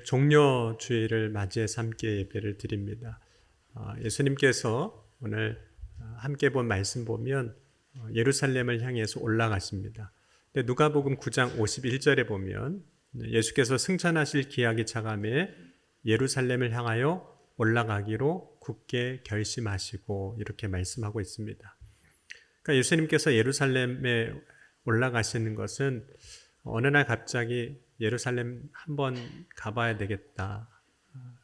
오늘 종려주일을 맞이해서 함께 예배를 드립니다. 예수님께서 오늘 함께 본 말씀 보면 예루살렘을 향해서 올라가십니다. 근데 누가복음 9장 51절에 보면 예수께서 승천하실 기약이 차감해 예루살렘을 향하여 올라가기로 굳게 결심하시고 이렇게 말씀하고 있습니다. 그러니까 예수님께서 예루살렘에 올라가시는 것은 어느 날 갑자기 예루살렘 한번 가봐야 되겠다,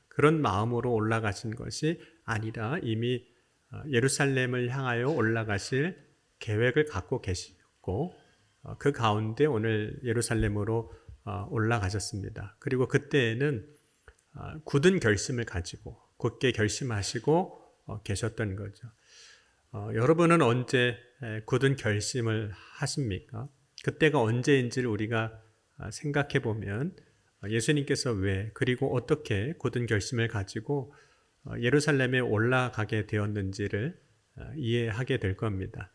그런 마음으로 올라가신 것이 아니라 이미 예루살렘을 향하여 올라가실 계획을 갖고 계시고 그 가운데 오늘 예루살렘으로 올라가셨습니다. 그리고 그때에는 굳은 결심을 가지고 굳게 결심하시고 계셨던 거죠. 여러분은 언제 굳은 결심을 하십니까? 그때가 언제인지를 우리가 생각해 보면 예수님께서 왜 그리고 어떻게 굳은 결심을 가지고 예루살렘에 올라가게 되었는지를 이해하게 될 겁니다.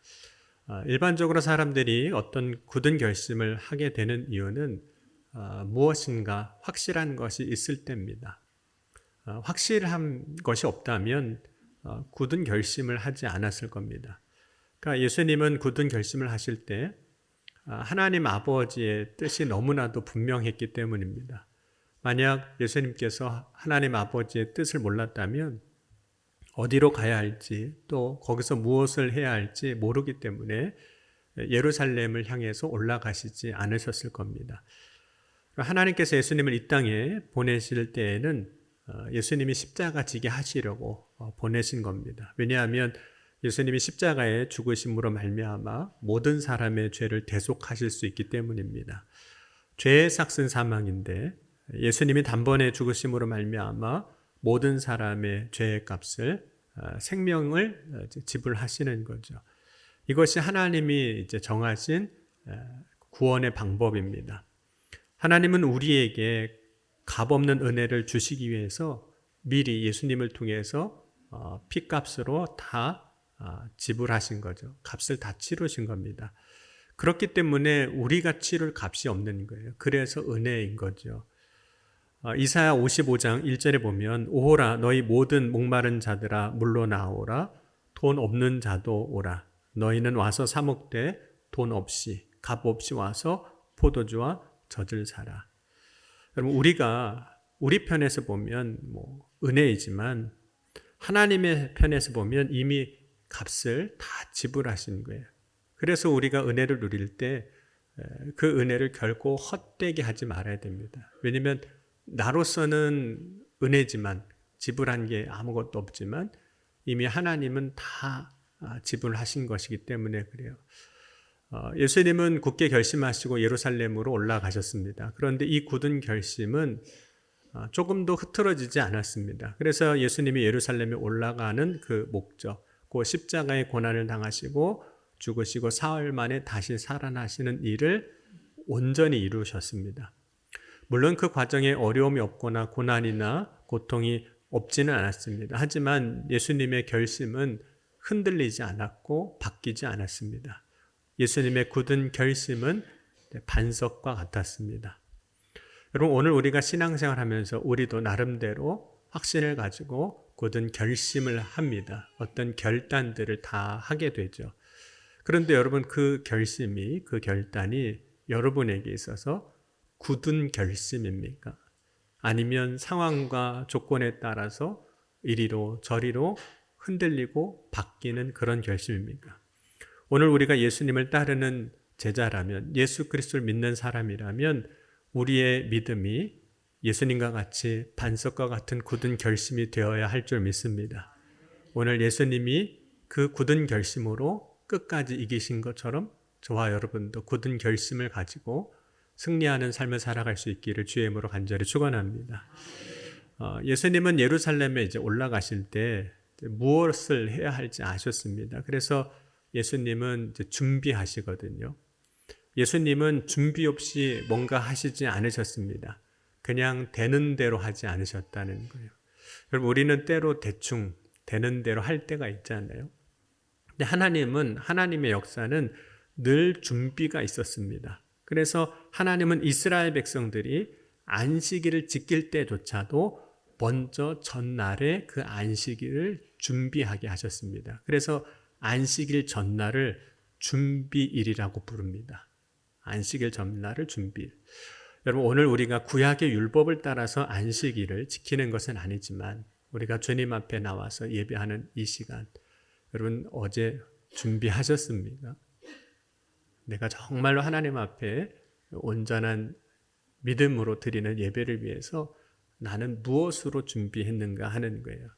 일반적으로 사람들이 어떤 굳은 결심을 하게 되는 이유는 무엇인가 확실한 것이 있을 때입니다. 확실한 것이 없다면 굳은 결심을 하지 않았을 겁니다. 그러니까 예수님은 굳은 결심을 하실 때 하나님 아버지의 뜻이 너무나도 분명했기 때문입니다. 만약 예수님께서 하나님 아버지의 뜻을 몰랐다면 어디로 가야 할지 또 거기서 무엇을 해야 할지 모르기 때문에 예루살렘을 향해서 올라가시지 않으셨을 겁니다. 하나님께서 예수님을 이 땅에 보내실 때에는 예수님이 십자가 지게 하시려고 보내신 겁니다. 왜냐하면 예수님이 십자가에 죽으심으로 말미암아 모든 사람의 죄를 대속하실 수 있기 때문입니다. 죄의 삭은 사망인데 예수님이 단번에 죽으심으로 말미암아 모든 사람의 죄의 값을 생명을 지불하시는 거죠. 이것이 하나님이 이제 정하신 구원의 방법입니다. 하나님은 우리에게 값없는 은혜를 주시기 위해서 미리 예수님을 통해서 피값으로 다 지불하신 거죠. 값을 다 치르신 겁니다. 그렇기 때문에 우리가 치를 값이 없는 거예요. 그래서 은혜인 거죠. 이사야 55장 1절에 보면 오호라 너희 모든 목마른 자들아 물로 나오라 돈 없는 자도 오라 너희는 와서 사 먹되 돈 없이 값 없이 와서 포도주와 젖을 사라. 여러분 우리가 우리 편에서 보면 은혜이지만 하나님의 편에서 보면 이미 값을 다 지불하신 거예요. 그래서 우리가 은혜를 누릴 때 그 은혜를 결코 헛되게 하지 말아야 됩니다. 왜냐하면 나로서는 은혜지만 지불한 게 아무것도 없지만 이미 하나님은 다 지불하신 것이기 때문에 그래요. 예수님은 굳게 결심하시고 예루살렘으로 올라가셨습니다. 그런데 이 굳은 결심은 조금도 흐트러지지 않았습니다. 그래서 예수님이 예루살렘에 올라가는 그 목적, 그 십자가의 고난을 당하시고 죽으시고 사흘 만에 다시 살아나시는 일을 온전히 이루셨습니다. 물론 그 과정에 어려움이 없거나 고난이나 고통이 없지는 않았습니다. 하지만 예수님의 결심은 흔들리지 않았고 바뀌지 않았습니다. 예수님의 굳은 결심은 반석과 같았습니다. 여러분 오늘 우리가 신앙생활 하면서 우리도 나름대로 확신을 가지고 굳은 결심을 합니다. 어떤 결단들을 다 하게 되죠. 그런데 여러분 그 결심이 그 결단이 여러분에게 있어서 굳은 결심입니까? 아니면 상황과 조건에 따라서 이리로 저리로 흔들리고 바뀌는 그런 결심입니까? 오늘 우리가 예수님을 따르는 제자라면 예수 그리스도를 믿는 사람이라면 우리의 믿음이 예수님과 같이 반석과 같은 굳은 결심이 되어야 할 줄 믿습니다. 오늘 예수님이 그 굳은 결심으로 끝까지 이기신 것처럼 저와 여러분도 굳은 결심을 가지고 승리하는 삶을 살아갈 수 있기를 주의 이름으로 간절히 축원합니다. 예수님은 예루살렘에 이제 올라가실 때 무엇을 해야 할지 아셨습니다. 그래서 예수님은 이제 준비하시거든요. 예수님은 준비 없이 뭔가 하시지 않으셨습니다. 그냥 되는 대로 하지 않으셨다는 거예요. 여러분 우리는 때로 대충 되는 대로 할 때가 있잖아요. 근데 하나님의 역사는 늘 준비가 있었습니다. 그래서 하나님은 이스라엘 백성들이 안식일을 지킬 때조차도 먼저 전날에 그 안식일을 준비하게 하셨습니다. 그래서 안식일 전날을 준비일이라고 부릅니다. 안식일 전날을 준비일. 여러분, 오늘 우리가 구약의 율법을 따라서 안식일을 지키는 것은 아니지만 우리가 주님 앞에 나와서 예배하는 이 시간, 여러분 어제 준비하셨습니까? 내가 정말로 하나님 앞에 온전한 믿음으로 드리는 예배를 위해서 나는 무엇으로 준비했는가 하는 거예요.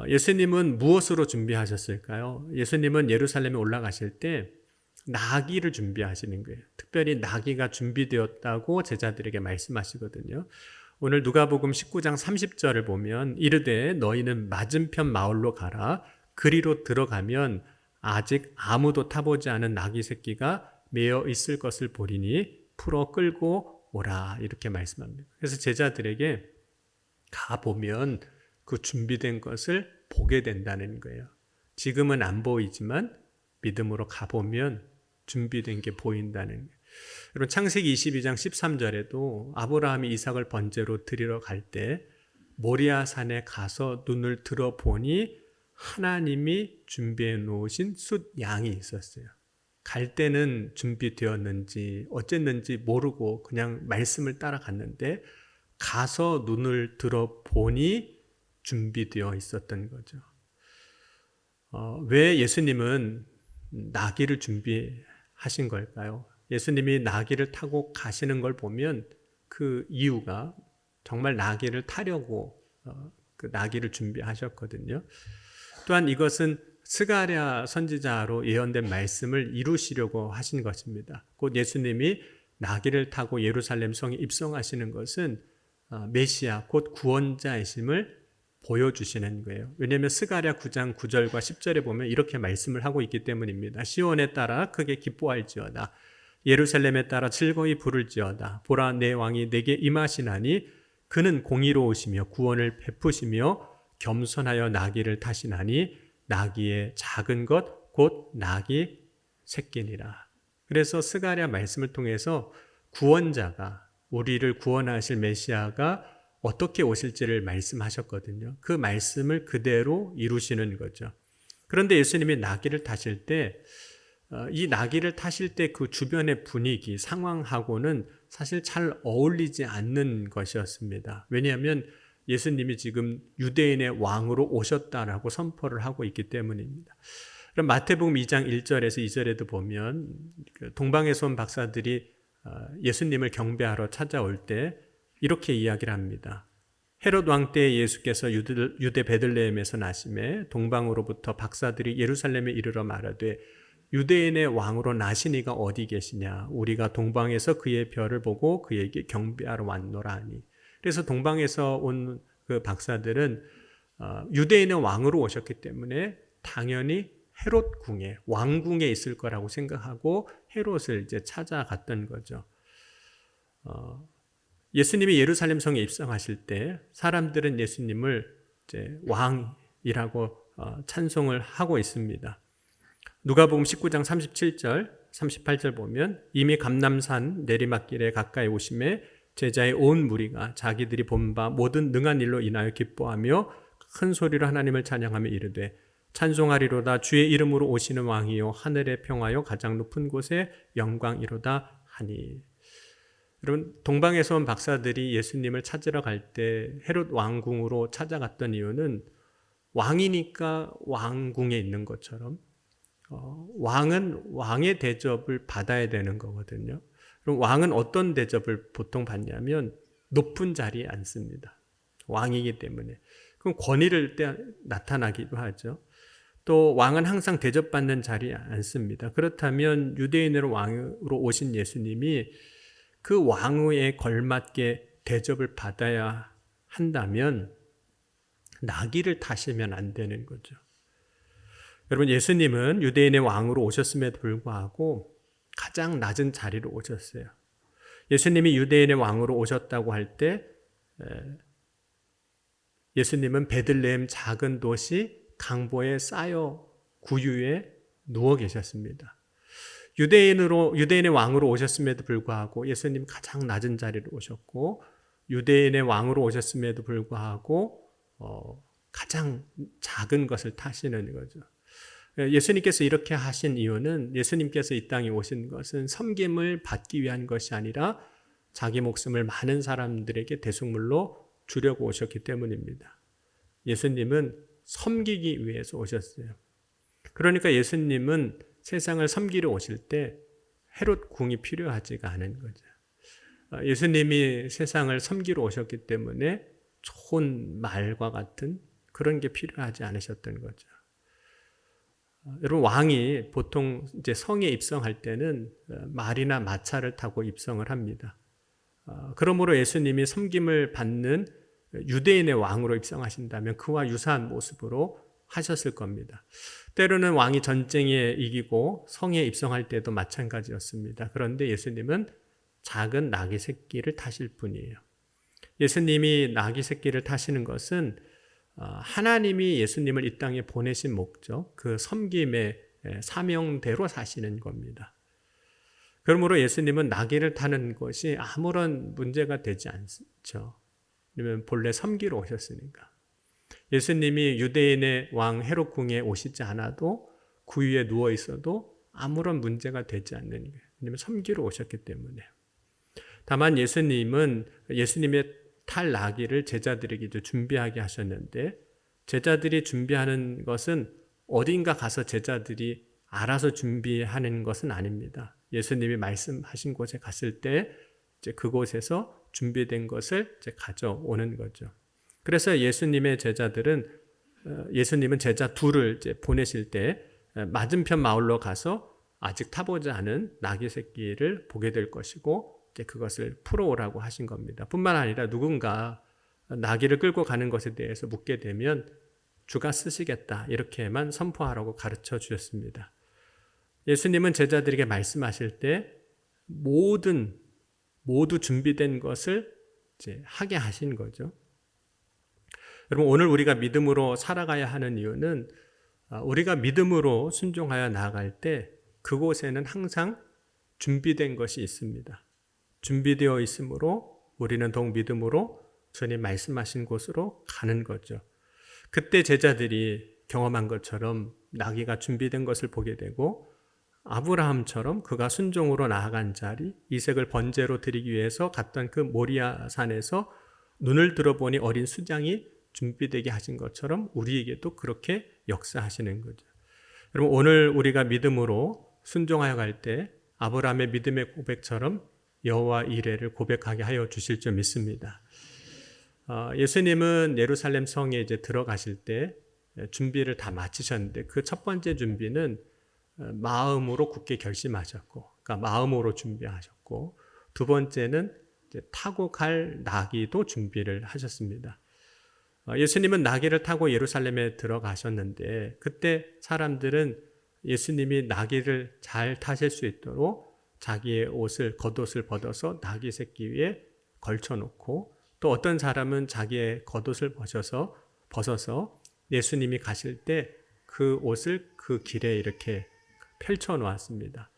예수님은 무엇으로 준비하셨을까요? 예수님은 예루살렘에 올라가실 때 나귀를 준비하시는 거예요. 특별히 나귀가 준비되었다고 제자들에게 말씀하시거든요. 오늘 누가복음 19장 30절을 보면 이르되 너희는 맞은편 마을로 가라. 그리로 들어가면 아직 아무도 타보지 않은 나귀 새끼가 매어 있을 것을 보리니 풀어 끌고 오라, 이렇게 말씀합니다. 그래서 제자들에게 가보면 그 준비된 것을 보게 된다는 거예요. 지금은 안 보이지만 믿음으로 가보면 준비된 게 보인다는 거예요. 여러분, 창세기 22장 13절에도 아브라함이 이삭을 번제로 드리러 갈 때 모리아 산에 가서 눈을 들어보니 하나님이 준비해 놓으신 숫 양이 있었어요. 갈 때는 준비되었는지 어쨌는지 모르고 그냥 말씀을 따라갔는데 가서 눈을 들어보니 준비되어 있었던 거죠. 왜 예수님은 나귀를 준비하신 걸까요? 예수님이 나귀를 타고 가시는 걸 보면 그 이유가 정말 나귀를 타려고 그 나귀를 준비하셨거든요. 또한 이것은 스가랴 선지자로 예언된 말씀을 이루시려고 하신 것입니다. 곧 예수님이 나귀를 타고 예루살렘 성에 입성하시는 것은 메시아 곧 구원자이심을 보여주시는 거예요. 왜냐하면 스가랴 9장 9절과 10절에 보면 이렇게 말씀을 하고 있기 때문입니다. 시온에 따라 크게 기뻐할지어다. 예루살렘에 따라 즐거이 부를지어다. 보라, 내 왕이 내게 임하시나니 그는 공의로우시며 구원을 베푸시며 겸손하여 나귀를 타시나니 나귀의 작은 것 곧 나귀 새끼니라. 그래서 스가랴 말씀을 통해서 구원자가, 우리를 구원하실 메시아가 어떻게 오실지를 말씀하셨거든요. 그 말씀을 그대로 이루시는 거죠. 그런데 예수님이 나귀를 타실 때, 이 나귀를 타실 때 그 주변의 분위기, 상황하고는 사실 잘 어울리지 않는 것이었습니다. 왜냐하면 예수님이 지금 유대인의 왕으로 오셨다라고 선포를 하고 있기 때문입니다. 그럼 마태복음 2장 1절에서 2절에도 보면 동방에서 온 박사들이 예수님을 경배하러 찾아올 때 이렇게 이야기를 합니다. 헤롯 왕 때에 예수께서 유대 베들레헴에서 나심에 동방으로부터 박사들이 예루살렘에 이르러 말하되 유대인의 왕으로 나시니가 어디 계시냐? 우리가 동방에서 그의 별을 보고 그에게 경배하러 왔노라 하니. 그래서 동방에서 온 그 박사들은 유대인의 왕으로 오셨기 때문에 당연히 헤롯 궁에, 왕궁에 있을 거라고 생각하고 헤롯을 이제 찾아갔던 거죠. 예수님이 예루살렘 성에 입성하실 때 사람들은 예수님을 이제 왕이라고 찬송을 하고 있습니다. 누가복음 19장 37절, 38절 보면 이미 감람산 내리막길에 가까이 오심에 제자의 온 무리가 자기들이 본 바 모든 능한 일로 인하여 기뻐하며 큰 소리로 하나님을 찬양하며 이르되 찬송하리로다 주의 이름으로 오시는 왕이요 하늘의 평화요 가장 높은 곳에 영광이로다 하니. 여러분, 동방에서 온 박사들이 예수님을 찾으러 갈 때 헤롯 왕궁으로 찾아갔던 이유는 왕이니까 왕궁에 있는 것처럼 왕은 왕의 대접을 받아야 되는 거거든요. 그럼 왕은 어떤 대접을 보통 받냐면 높은 자리에 앉습니다. 왕이기 때문에. 그럼 권위를 나타나기도 하죠. 또 왕은 항상 대접받는 자리에 앉습니다. 그렇다면 유대인으로 왕으로 오신 예수님이 그 왕후에 걸맞게 대접을 받아야 한다면 나귀를 타시면 안 되는 거죠. 여러분, 예수님은 유대인의 왕으로 오셨음에도 불구하고 가장 낮은 자리로 오셨어요. 예수님이 유대인의 왕으로 오셨다고 할 때 예수님은 베들레헴 작은 도시 강보에 쌓여 구유에 누워 계셨습니다. 유대인의 왕으로 오셨음에도 불구하고 예수님 가장 낮은 자리로 오셨고, 유대인의 왕으로 오셨음에도 불구하고 가장 작은 것을 타시는 거죠. 예수님께서 이렇게 하신 이유는 예수님께서 이 땅에 오신 것은 섬김을 받기 위한 것이 아니라 자기 목숨을 많은 사람들에게 대속물로 주려고 오셨기 때문입니다. 예수님은 섬기기 위해서 오셨어요. 그러니까 예수님은 세상을 섬기러 오실 때 헤롯 궁이 필요하지가 않은 거죠. 예수님이 세상을 섬기러 오셨기 때문에 좋은 말과 같은 그런 게 필요하지 않으셨던 거죠. 여러분, 왕이 보통 이제 성에 입성할 때는 말이나 마차를 타고 입성을 합니다. 그러므로 예수님이 섬김을 받는 유대인의 왕으로 입성하신다면 그와 유사한 모습으로 하셨을 겁니다. 때로는 왕이 전쟁에 이기고 성에 입성할 때도 마찬가지였습니다. 그런데 예수님은 작은 나귀 새끼를 타실 뿐이에요. 예수님이 나귀 새끼를 타시는 것은 하나님이 예수님을 이 땅에 보내신 목적, 그 섬김의 사명대로 사시는 겁니다. 그러므로 예수님은 나귀를 타는 것이 아무런 문제가 되지 않죠. 왜냐하면 본래 섬기러 오셨으니까. 예수님이 유대인의 왕 헤롯 궁에 오시지 않아도 그 위에 누워 있어도 아무런 문제가 되지 않는 거예요. 왜냐하면 섬기러 오셨기 때문에. 다만 예수님은 예수님의 탈 나귀를 제자들에게 준비하게 하셨는데, 제자들이 준비하는 것은 어딘가 가서 제자들이 알아서 준비하는 것은 아닙니다. 예수님이 말씀하신 곳에 갔을 때 이제 그곳에서 준비된 것을 이제 가져오는 거죠. 그래서 예수님은 제자 둘을 이제 보내실 때 맞은편 마을로 가서 아직 타보지 않은 나귀 새끼를 보게 될 것이고, 이제 그것을 풀어오라고 하신 겁니다. 뿐만 아니라 누군가 나귀를 끌고 가는 것에 대해서 묻게 되면 주가 쓰시겠다, 이렇게만 선포하라고 가르쳐 주셨습니다. 예수님은 제자들에게 말씀하실 때 모두 준비된 것을 이제 하게 하신 거죠. 여러분, 오늘 우리가 믿음으로 살아가야 하는 이유는 우리가 믿음으로 순종하여 나아갈 때 그곳에는 항상 준비된 것이 있습니다. 준비되어 있으므로 우리는 더욱 믿음으로 주님 말씀하신 곳으로 가는 거죠. 그때 제자들이 경험한 것처럼 나귀가 준비된 것을 보게 되고, 아브라함처럼 그가 순종으로 나아간 자리, 이색을 번제로 드리기 위해서 갔던 그 모리아 산에서 눈을 들어보니 어린 수장이 준비되게 하신 것처럼 우리에게도 그렇게 역사하시는 거죠. 여러분, 오늘 우리가 믿음으로 순종하여 갈 때 아브라함의 믿음의 고백처럼 여호와 이레를 고백하게 하여 주실 줄 믿습니다. 예수님은 예루살렘 성에 이제 들어가실 때 준비를 다 마치셨는데, 그 첫 번째 준비는 마음으로 굳게 결심하셨고, 그러니까 마음으로 준비하셨고, 두 번째는 이제 타고 갈 나귀도 준비를 하셨습니다. 예수님은 나귀를 타고 예루살렘에 들어가셨는데, 그때 사람들은 예수님이 나귀를 잘 타실 수 있도록 자기의 겉옷을 벗어서 나귀 새끼 위에 걸쳐놓고, 또 어떤 사람은 자기의 겉옷을 벗어서 예수님이 가실 때 그 옷을 그 길에 이렇게 펼쳐 놓았습니다.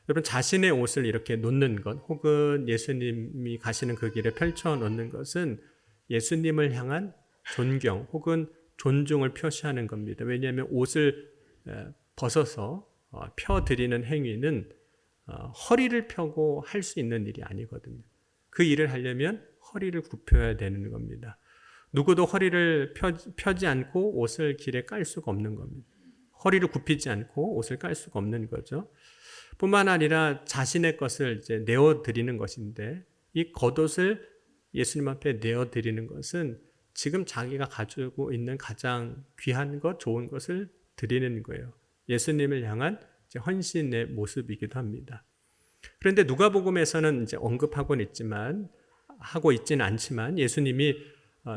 여러분, 자신의 옷을 이렇게 놓는 것, 혹은 예수님이 가시는 그 길에 펼쳐 놓는 것은 예수님을 향한 존경 혹은 존중을 표시하는 겁니다. 왜냐하면 옷을 벗어서 펴드리는 행위는 허리를 펴고 할 수 있는 일이 아니거든요. 그 일을 하려면 허리를 굽혀야 되는 겁니다. 누구도 허리를 펴지 않고 옷을 길에 깔 수가 없는 겁니다. 허리를 굽히지 않고 옷을 깔 수가 없는 거죠. 뿐만 아니라 자신의 것을 이제 내어드리는 것인데, 이 겉옷을 예수님 앞에 내어드리는 것은 지금 자기가 가지고 있는 가장 귀한 것, 좋은 것을 드리는 거예요. 예수님을 향한 헌신의 모습이기도 합니다. 그런데 누가복음에서는 이제 하고 있지는 않지만, 예수님이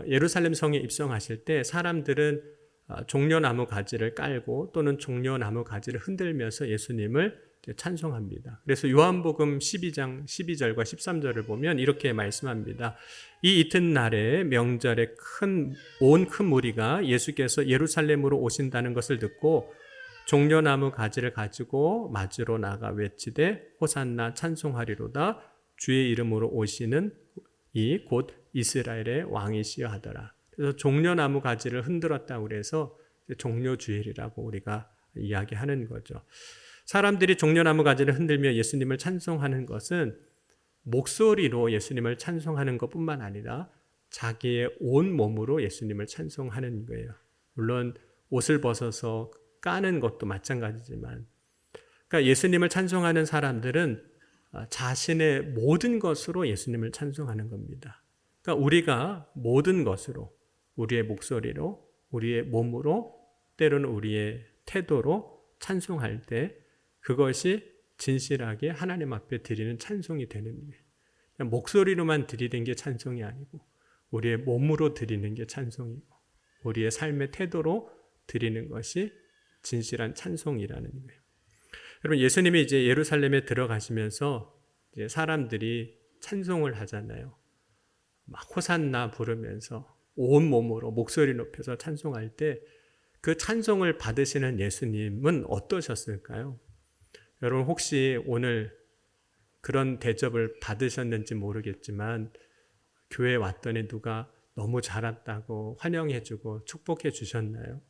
예루살렘 성에 입성하실 때 사람들은 종려나무 가지를 깔고 또는 종려나무 가지를 흔들면서 예수님을 찬송합니다. 그래서 요한복음 12장 12절과 13절을 보면 이렇게 말씀합니다. 이 이튿날에 명절에 온 큰 무리가 예수께서 예루살렘으로 오신다는 것을 듣고 종려나무 가지를 가지고 맞으러 나가 외치되 호산나 찬송하리로다 주의 이름으로 오시는 이 곧 이스라엘의 왕이시여 하더라. 그래서 종려나무 가지를 흔들었다고 그래서 종려주일이라고 우리가 이야기하는 거죠. 사람들이 종려나무 가지를 흔들며 예수님을 찬송하는 것은 목소리로 예수님을 찬송하는 것뿐만 아니라 자기의 온 몸으로 예수님을 찬송하는 거예요. 물론 옷을 벗어서 까는 것도 마찬가지지만, 그러니까 예수님을 찬송하는 사람들은 자신의 모든 것으로 예수님을 찬송하는 겁니다. 그러니까 우리가 모든 것으로, 우리의 목소리로, 우리의 몸으로, 때로는 우리의 태도로 찬송할 때 그것이 진실하게 하나님 앞에 드리는 찬송이 되는 거예요. 그냥 목소리로만 드리는 게 찬송이 아니고 우리의 몸으로 드리는 게 찬송이고 우리의 삶의 태도로 드리는 것이 진실한 찬송이라는 거예요. 여러분, 예수님이 이제 예루살렘에 들어가시면서 이제 사람들이 찬송을 하잖아요. 막 호산나 부르면서 온 몸으로 목소리 높여서 찬송할 때 그 찬송을 받으시는 예수님은 어떠셨을까요? 여러분, 혹시 오늘 그런 대접을 받으셨는지 모르겠지만 교회에 왔더니 누가 너무 잘했다고 환영해주고 축복해 주셨나요?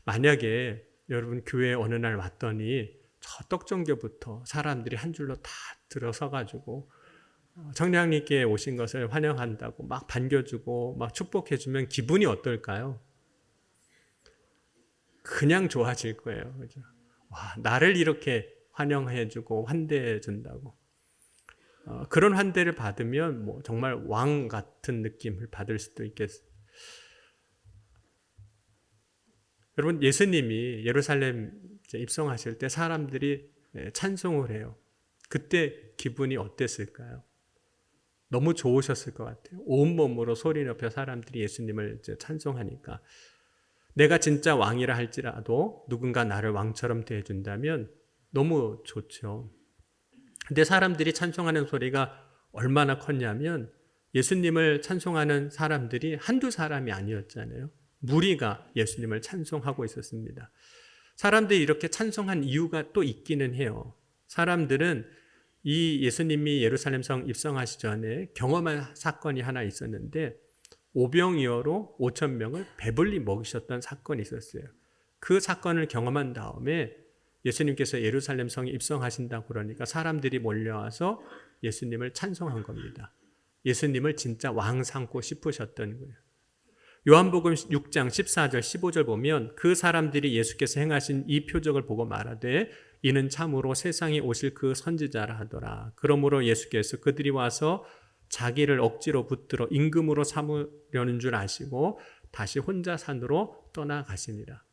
만약에 여러분 교회에 어느 날 왔더니 저 떡정교부터 사람들이 한 줄로 다 들어서가지고 청량리교회에 오신 것을 환영한다고 막 반겨주고 막 축복해주면 기분이 어떨까요? 그냥 좋아질 거예요. 그죠? 와, 나를 이렇게 환영해주고 환대해준다고. 그런 환대를 받으면 뭐 정말 왕 같은 느낌을 받을 수도 있겠어요. 여러분, 예수님이 예루살렘 입성하실 때 사람들이 찬송을 해요. 그때 기분이 어땠을까요? 너무 좋으셨을 것 같아요. 온몸으로 소리 높여 사람들이 예수님을 찬송하니까. 내가 진짜 왕이라 할지라도 누군가 나를 왕처럼 대해준다면 너무 좋죠. 근데 사람들이 찬송하는 소리가 얼마나 컸냐면 예수님을 찬송하는 사람들이 한두 사람이 아니었잖아요. 무리가 예수님을 찬송하고 있었습니다. 사람들이 이렇게 찬송한 이유가 또 있기는 해요. 사람들은 이 예수님이 예루살렘 성 입성하시기 전에 경험한 사건이 하나 있었는데 오병이어로 5,000명을 배불리 먹이셨던 사건이 있었어요. 그 사건을 경험한 다음에 예수님께서 예루살렘 성에 입성하신다고 그러니까 사람들이 몰려와서 예수님을 찬송한 겁니다. 예수님을 진짜 왕 삼고 싶으셨던 거예요. 요한복음 6장 14절 15절 보면 그 사람들이 예수께서 행하신 이 표적을 보고 말하되 이는 참으로 세상에 오실 그 선지자라 하더라. 그러므로 예수께서 그들이 와서 자기를 억지로 붙들어 임금으로 삼으려는 줄 아시고 다시 혼자 산으로 떠나가시니라.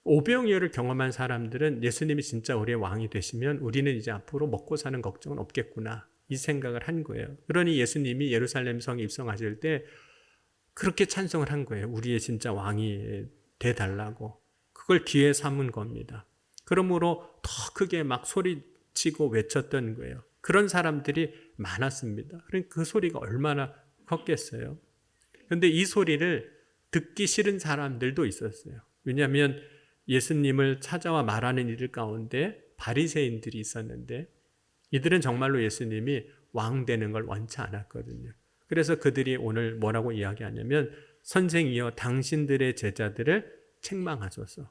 오병이어를 경험한 사람들은 예수님이 진짜 우리의 왕이 되시면 우리는 이제 앞으로 먹고 사는 걱정은 없겠구나 이 생각을 한 거예요. 그러니 예수님이 예루살렘 성에 입성하실 때 그렇게 찬송을 한 거예요. 우리의 진짜 왕이 돼달라고. 그걸 기회 삼은 겁니다. 그러므로 더 크게 막 소리치고 외쳤던 거예요. 그런 사람들이 많았습니다. 그러니까 그 소리가 얼마나 컸겠어요. 그런데 이 소리를 듣기 싫은 사람들도 있었어요. 왜냐하면 예수님을 찾아와 말하는 이들 가운데 바리새인들이 있었는데 이들은 정말로 예수님이 왕 되는 걸 원치 않았거든요. 그래서 그들이 오늘 뭐라고 이야기하냐면 선생이여 당신들의 제자들을 책망하소서.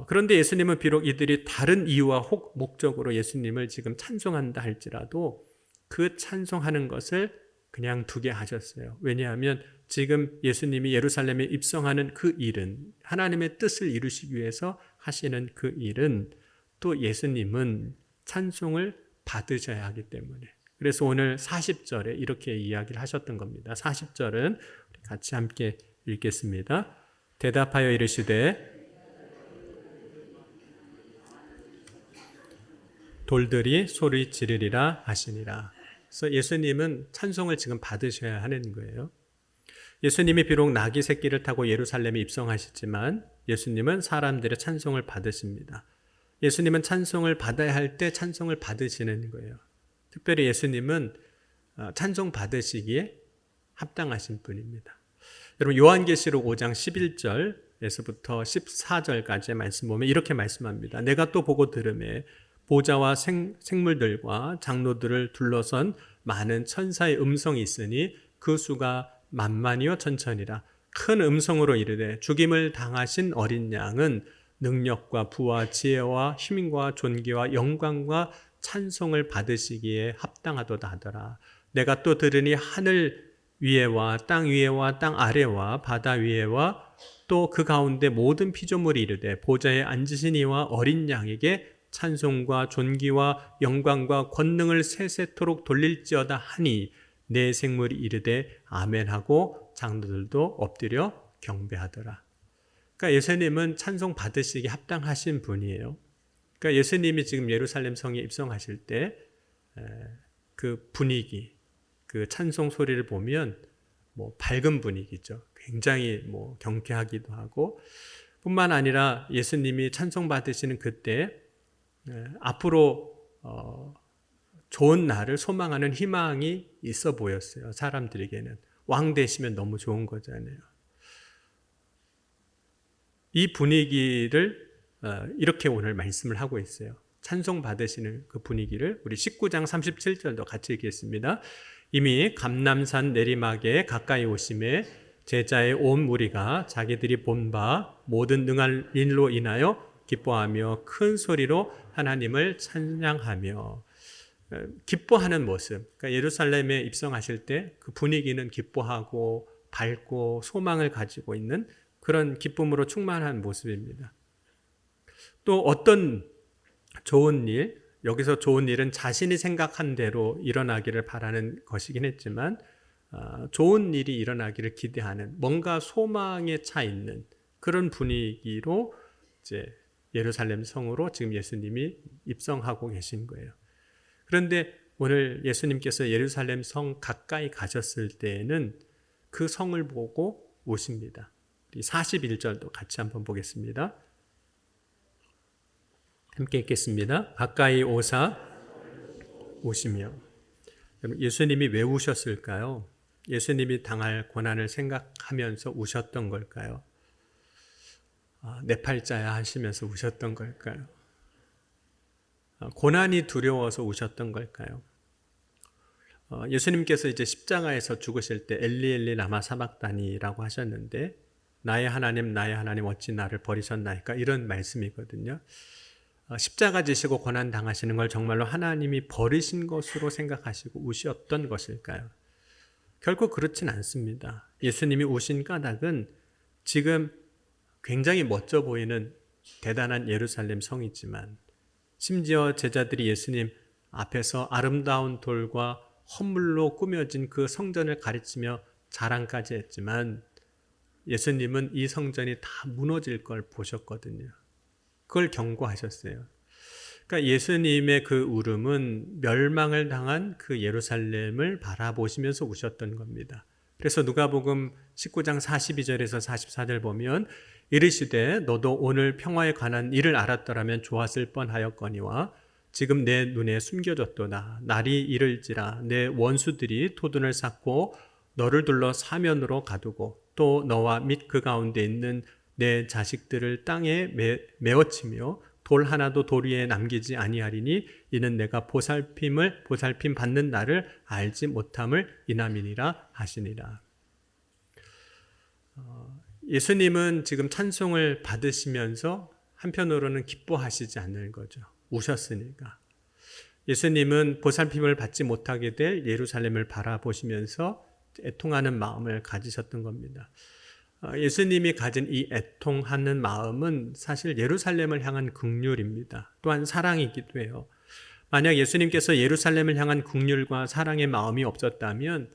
그런데 예수님은 비록 이들이 다른 이유와 혹 목적으로 예수님을 지금 찬송한다 할지라도 그 찬송하는 것을 그냥 두게 하셨어요. 왜냐하면 지금 예수님이 예루살렘에 입성하는 그 일은 하나님의 뜻을 이루시기 위해서 하시는 그 일은 또 예수님은 찬송을 받으셔야 하기 때문에 그래서 오늘 40절에 이렇게 이야기를 하셨던 겁니다. 40절은 같이 함께 읽겠습니다. 대답하여 이르시되 돌들이 소리 지르리라 하시니라. 그래서 예수님은 찬송을 지금 받으셔야 하는 거예요. 예수님이 비록 나귀 새끼를 타고 예루살렘에 입성하시지만 예수님은 사람들의 찬송을 받으십니다. 예수님은 찬송을 받아야 할 때 찬송을 받으시는 거예요. 특별히 예수님은 찬송 받으시기에 합당하신 분입니다. 여러분 요한계시록 5장 11절 13절에서부터 14절까지의 말씀 보면 이렇게 말씀합니다. 내가 또 보고 들으매 보좌와 생물들과 장로들을 둘러선 많은 천사의 음성이 있으니 그 수가 만만이요 천천이라. 큰 음성으로 이르되 죽임을 당하신 어린 양은 능력과 부와 지혜와 힘과 존귀와 영광과 찬송을 받으시기에 합당하도다 하더라. 내가 또 들으니 하늘 위에와 땅 위에와 땅 아래와 바다 위에와 또 그 가운데 모든 피조물이 이르되 보좌에 앉으신 이와 어린 양에게 찬송과 존귀와 영광과 권능을 세세토록 돌릴지어다 하니 내 생물이 이르되 아멘하고 장로들도 엎드려 경배하더라. 그러니까 예수님은 찬송 받으시기 합당하신 분이에요. 그러니까 예수님이 지금 예루살렘 성에 입성하실 때 그 분위기, 그 찬송 소리를 보면 밝은 분위기죠. 굉장히 경쾌하기도 하고, 뿐만 아니라 예수님이 찬송 받으시는 그때 앞으로 좋은 날을 소망하는 희망이 있어 보였어요. 사람들에게는 왕 되시면 너무 좋은 거잖아요. 이 분위기를 이렇게 오늘 말씀을 하고 있어요. 찬송 받으시는 그 분위기를 우리 19장 37절도 같이 읽겠습니다. 이미 감람산 내리막에 가까이 오심에 제자의 온 무리가 자기들이 본 바 모든 능한 일로 인하여 기뻐하며 큰 소리로 하나님을 찬양하며. 기뻐하는 모습, 그러니까 예루살렘에 입성하실 때 그 분위기는 기뻐하고 밝고 소망을 가지고 있는 그런 기쁨으로 충만한 모습입니다. 또 어떤 좋은 일, 여기서 좋은 일은 자신이 생각한 대로 일어나기를 바라는 것이긴 했지만 좋은 일이 일어나기를 기대하는 뭔가 소망에 차 있는 그런 분위기로 이제 예루살렘 성으로 지금 예수님이 입성하고 계신 거예요. 그런데 오늘 예수님께서 예루살렘 성 가까이 가셨을 때에는 그 성을 보고 오십니다. 41절도 같이 한번 보겠습니다. 함께 읽겠습니다. 가까이 오시며. 예수님이 왜 우셨을까요? 예수님이 당할 고난을 생각하면서 우셨던 걸까요? 내 팔자야 하시면서 우셨던 걸까요? 고난이 두려워서 우셨던 걸까요? 예수님께서 이제 십자가에서 죽으실 때 엘리 엘리 라마 사박다니라고 하셨는데 나의 하나님 어찌 나를 버리셨나이까 이런 말씀이거든요. 십자가 지시고 고난 당하시는 걸 정말로 하나님이 버리신 것으로 생각하시고 우셨던 것일까요? 결코 그렇진 않습니다. 예수님이 우신 까닭은 지금 굉장히 멋져 보이는 대단한 예루살렘 성이지만 심지어 제자들이 예수님 앞에서 아름다운 돌과 헌물로 꾸며진 그 성전을 가르치며 자랑까지 했지만 예수님은 이 성전이 다 무너질 걸 보셨거든요. 그걸 경고하셨어요. 그러니까 예수님의 그 울음은 멸망을 당한 그 예루살렘을 바라보시면서 우셨던 겁니다. 그래서 누가복음 19장 42절에서 44절 보면 이르시되 너도 오늘 평화에 관한 일을 알았더라면 좋았을 뻔하였거니와 지금 내 눈에 숨겨졌도다. 날이 이를지라 내 원수들이 토둔을 쌓고 너를 둘러 사면으로 가두고 또 너와 및 그 가운데 있는 내 자식들을 땅에 메어치며 돌 하나도 돌 위에 남기지 아니하리니 이는 내가 보살핌 받는 날을 알지 못함을 인함이니라 하시니라. 예수님은 지금 찬송을 받으시면서 한편으로는 기뻐하시지 않는 거죠. 우셨으니까. 예수님은 보살핌을 받지 못하게 될 예루살렘을 바라보시면서 애통하는 마음을 가지셨던 겁니다. 예수님이 가진 이 애통하는 마음은 사실 예루살렘을 향한 긍휼입니다. 또한 사랑이기도 해요. 만약 예수님께서 예루살렘을 향한 긍휼과 사랑의 마음이 없었다면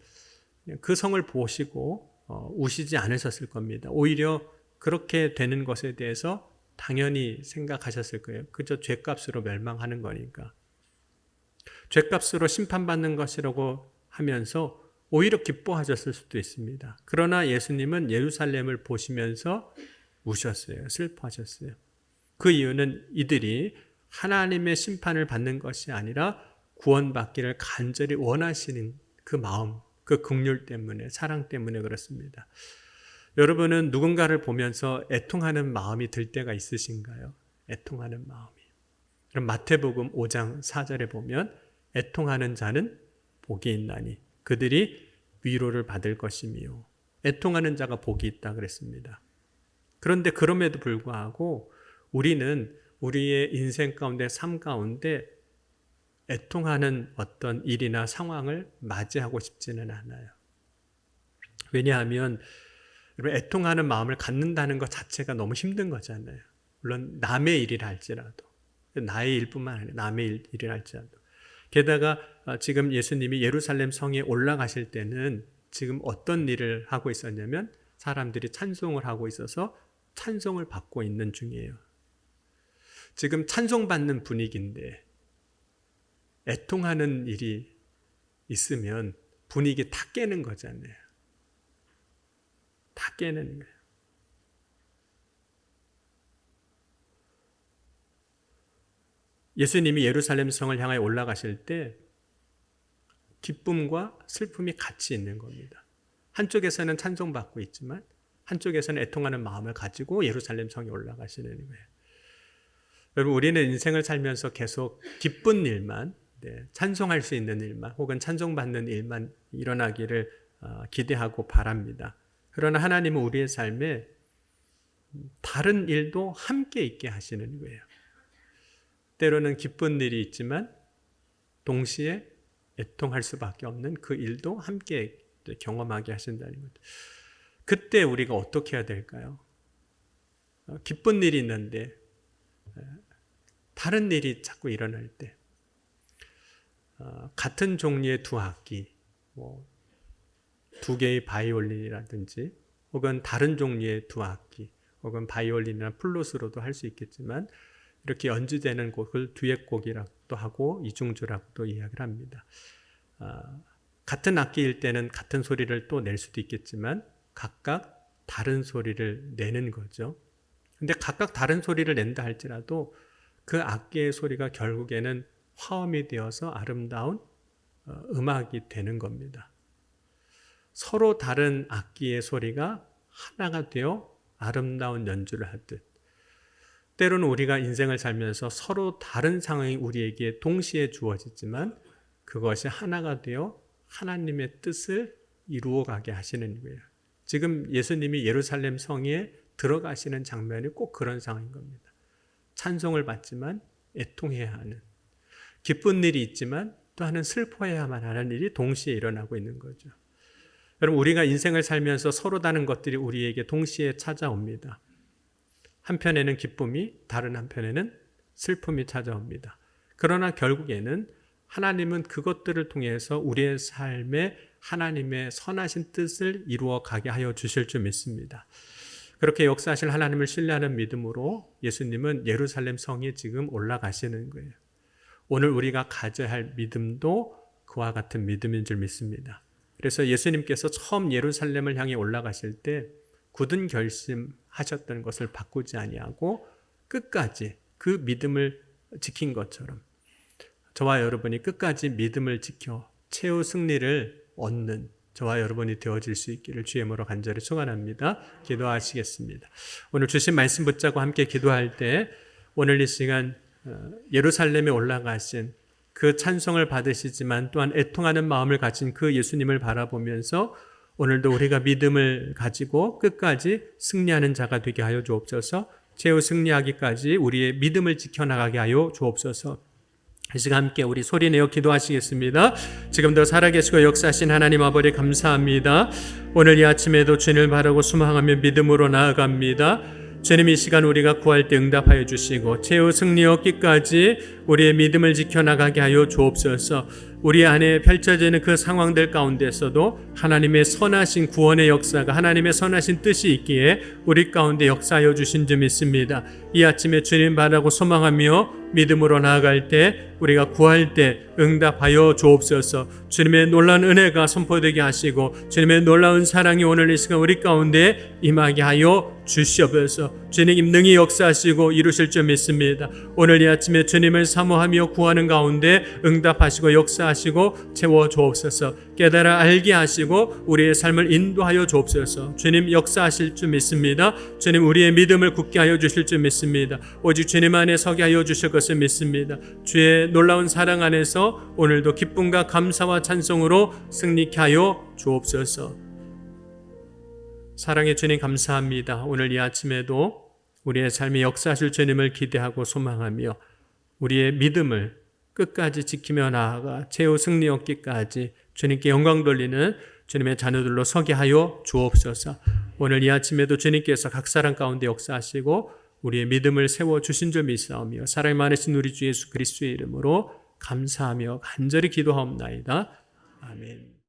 그 성을 보시고 우시지 않으셨을 겁니다. 오히려 그렇게 되는 것에 대해서 당연히 생각하셨을 거예요. 그저 죄값으로 멸망하는 거니까. 죄값으로 심판받는 것이라고 하면서 오히려 기뻐하셨을 수도 있습니다. 그러나 예수님은 예루살렘을 보시면서 우셨어요. 슬퍼하셨어요. 그 이유는 이들이 하나님의 심판을 받는 것이 아니라 구원받기를 간절히 원하시는 그 마음, 그 긍휼 때문에, 사랑 때문에 그렇습니다. 여러분은 누군가를 보면서 애통하는 마음이 들 때가 있으신가요? 애통하는 마음이. 그럼 마태복음 5장 4절에 보면 애통하는 자는 복이 있나니 그들이 위로를 받을 것이며 애통하는 자가 복이 있다 그랬습니다. 그런데 그럼에도 불구하고 우리는 우리의 인생 가운데 삶 가운데 애통하는 어떤 일이나 상황을 맞이하고 싶지는 않아요. 왜냐하면 애통하는 마음을 갖는다는 것 자체가 너무 힘든 거잖아요. 물론 남의 일이라 할지라도, 나의 일뿐만 아니라 남의 일이라 할지라도. 게다가 지금 예수님이 예루살렘 성에 올라가실 때는 지금 어떤 일을 하고 있었냐면 사람들이 찬송을 하고 있어서 찬송을 받고 있는 중이에요. 지금 찬송받는 분위기인데 애통하는 일이 있으면 분위기 다 깨는 거잖아요. 다 깨는 거예요. 예수님이 예루살렘 성을 향해 올라가실 때 기쁨과 슬픔이 같이 있는 겁니다. 한쪽에서는 찬송받고 있지만 한쪽에서는 애통하는 마음을 가지고 예루살렘 성에 올라가시는 거예요. 여러분, 우리는 인생을 살면서 계속 기쁜 일만, 찬송할 수 있는 일만, 혹은 찬송받는 일만 일어나기를 기대하고 바랍니다. 그러나 하나님은 우리의 삶에 다른 일도 함께 있게 하시는 거예요. 때로는 기쁜 일이 있지만 동시에 애통할 수밖에 없는 그 일도 함께 경험하게 하신다는 거죠. 그때 우리가 어떻게 해야 될까요? 기쁜 일이 있는데 다른 일이 자꾸 일어날 때 같은 종류의 두 악기, 두 개의 바이올린이라든지 혹은 다른 종류의 두 악기 혹은 바이올린이나 플룻으로도 할 수 있겠지만 이렇게 연주되는 곡을 듀엣곡이라고도 하고 이중주라고도 이야기를 합니다. 같은 악기일 때는 같은 소리를 또 낼 수도 있겠지만 각각 다른 소리를 내는 거죠. 근데 각각 다른 소리를 낸다 할지라도 그 악기의 소리가 결국에는 화음이 되어서 아름다운 음악이 되는 겁니다. 서로 다른 악기의 소리가 하나가 되어 아름다운 연주를 하듯 때로는 우리가 인생을 살면서 서로 다른 상황이 우리에게 동시에 주어지지만 그것이 하나가 되어 하나님의 뜻을 이루어가게 하시는 거예요. 지금 예수님이 예루살렘 성에 들어가시는 장면이 꼭 그런 상황인 겁니다. 찬송을 받지만 애통해야 하는, 기쁜 일이 있지만 또 하는 슬퍼해야만 하는 일이 동시에 일어나고 있는 거죠. 여러분, 우리가 인생을 살면서 서로 다른 것들이 우리에게 동시에 찾아옵니다. 한편에는 기쁨이, 다른 한편에는 슬픔이 찾아옵니다. 그러나 결국에는 하나님은 그것들을 통해서 우리의 삶에 하나님의 선하신 뜻을 이루어 가게 하여 주실 줄 믿습니다. 그렇게 역사하실 하나님을 신뢰하는 믿음으로 예수님은 예루살렘 성에 지금 올라가시는 거예요. 오늘 우리가 가져야 할 믿음도 그와 같은 믿음인 줄 믿습니다. 그래서 예수님께서 처음 예루살렘을 향해 올라가실 때 굳은 결심하셨던 것을 바꾸지 아니하고 끝까지 그 믿음을 지킨 것처럼 저와 여러분이 끝까지 믿음을 지켜 최후 승리를 얻는 저와 여러분이 되어질 수 있기를 주의 이름으로 간절히 축원합니다. 기도하시겠습니다. 오늘 주신 말씀 붙잡고 함께 기도할 때 오늘 이 시간 예루살렘에 올라가신 그 찬송을 받으시지만 또한 애통하는 마음을 가진 그 예수님을 바라보면서 오늘도 우리가 믿음을 가지고 끝까지 승리하는 자가 되게 하여 주옵소서. 최후 승리하기까지 우리의 믿음을 지켜나가게 하여 주옵소서. 이 시간 함께 우리 소리내어 기도하시겠습니다. 지금도 살아계시고 역사하신 하나님 아버지 감사합니다. 오늘 이 아침에도 주님을 바라고 소망하며 믿음으로 나아갑니다. 주님, 이 시간 우리가 구할 때 응답하여 주시고 최후 승리 얻기까지 우리의 믿음을 지켜나가게 하여 주옵소서. 우리 안에 펼쳐지는 그 상황들 가운데서도 하나님의 선하신 구원의 역사가, 하나님의 선하신 뜻이 있기에 우리 가운데 역사하여 주신 줄 믿습니다. 이 아침에 주님 바라고 소망하며 믿음으로 나아갈 때 우리가 구할 때 응답하여 주옵소서. 주님의 놀라운 은혜가 선포되게 하시고 주님의 놀라운 사랑이 오늘 이 시간 우리 가운데 임하게 하여 주시옵소서. 주님 능히 역사하시고 이루실 줄 믿습니다. 오늘 이 아침에 주님을 사모하며 구하는 가운데 응답하시고 역사하시고 역사하시고 채워 주옵소서. 깨달아 알게 하시고 우리의 삶을 인도하여 주옵소서. 주님 역사하실 줄 믿습니다. 주님 우리의 믿음을 굳게 하여 주실 줄 믿습니다. 오직 주님 안에 서게 하여 주실 것을 믿습니다. 주의 놀라운 사랑 안에서 오늘도 기쁨과 감사와 찬송으로 승리케 하여 주옵소서. 사랑의 주님 감사합니다. 오늘 이 아침에도 우리의 삶에 역사하실 주님을 기대하고 소망하며 우리의 믿음을 끝까지 지키며 나아가 최후 승리 얻기까지 주님께 영광 돌리는 주님의 자녀들로 서게 하여 주옵소서. 오늘 이 아침에도 주님께서 각 사람 가운데 역사하시고 우리의 믿음을 세워주신 줄 믿사오며 사랑이 많으신 우리 주 예수 그리스도의 이름으로 감사하며 간절히 기도하옵나이다. 아멘.